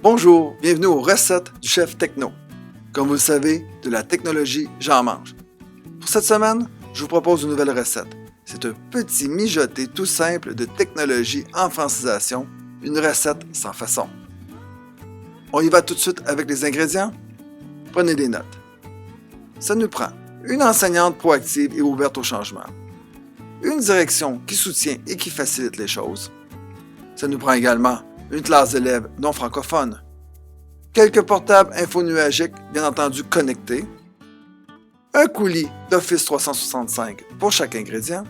Bonjour, bienvenue aux recettes du chef techno. Comme vous le savez, de la technologie, j'en mange. Pour cette semaine, je vous propose une nouvelle recette. C'est un petit mijoté tout simple de technologie en francisation, une recette sans façon. On y va tout de suite avec les ingrédients? Prenez des notes. Ça nous prend une enseignante proactive et ouverte au changement, une direction qui soutient et qui facilite les choses. Ça nous prend également une classe d'élèves non francophones, quelques portables infonuagiques bien entendu connectés, un coulis d'Office 365 pour chaque ingrédient,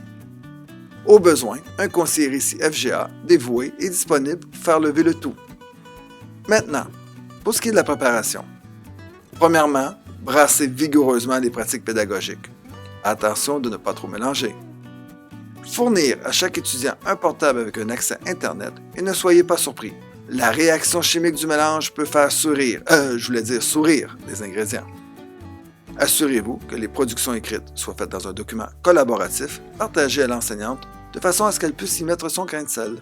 au besoin, un conseiller ici FGA dévoué et disponible pour faire lever le tout. Maintenant, pour ce qui est de la préparation. Premièrement, brassez vigoureusement les pratiques pédagogiques. Attention de ne pas trop mélanger. Fournir à chaque étudiant un portable avec un accès Internet et ne soyez pas surpris. La réaction chimique du mélange peut faire sourire les ingrédients. Assurez-vous que les productions écrites soient faites dans un document collaboratif partagé à l'enseignante de façon à ce qu'elle puisse y mettre son grain de sel.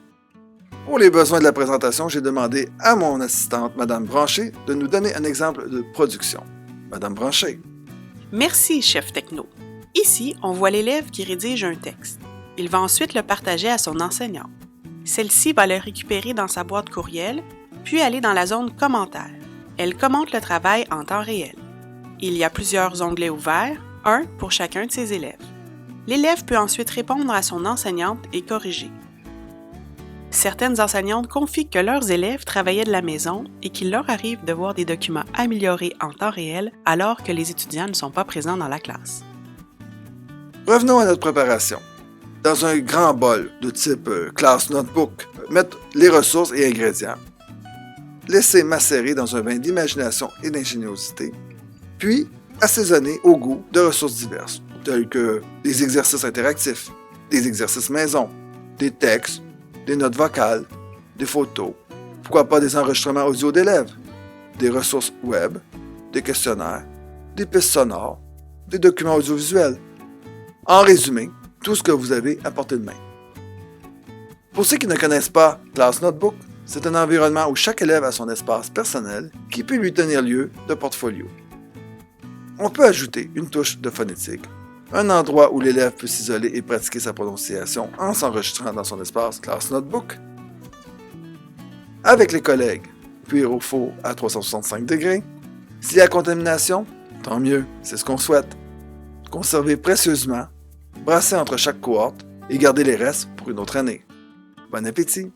Pour les besoins de la présentation, j'ai demandé à mon assistante, Mme Branché, de nous donner un exemple de production. Mme Branché. Merci, chef techno. Ici, on voit l'élève qui rédige un texte. Il va ensuite le partager à son enseignante. Celle-ci va le récupérer dans sa boîte courriel, puis aller dans la zone commentaires. Elle commente le travail en temps réel. Il y a plusieurs onglets ouverts, un pour chacun de ses élèves. L'élève peut ensuite répondre à son enseignante et corriger. Certaines enseignantes confient que leurs élèves travaillaient de la maison et qu'il leur arrive de voir des documents améliorés en temps réel alors que les étudiants ne sont pas présents dans la classe. Revenons à notre préparation. Dans un grand bol de type classe notebook, mettre les ressources et ingrédients. Laisser macérer dans un bain d'imagination et d'ingéniosité. Puis, assaisonner au goût de ressources diverses, telles que des exercices interactifs, des exercices maison, des textes, des notes vocales, des photos, pourquoi pas des enregistrements audio d'élèves, des ressources web, des questionnaires, des pistes sonores, des documents audiovisuels. En résumé, tout ce que vous avez à portée de main. Pour ceux qui ne connaissent pas Class Notebook, c'est un environnement où chaque élève a son espace personnel qui peut lui tenir lieu de portfolio. On peut ajouter une touche de phonétique, un endroit où l'élève peut s'isoler et pratiquer sa prononciation en s'enregistrant dans son espace Class Notebook. Avec les collègues, cuire au four à 365 degrés. S'il y a contamination, tant mieux, c'est ce qu'on souhaite. Conserver précieusement, brasser entre chaque cohorte et garder les restes pour une autre année. Bon appétit!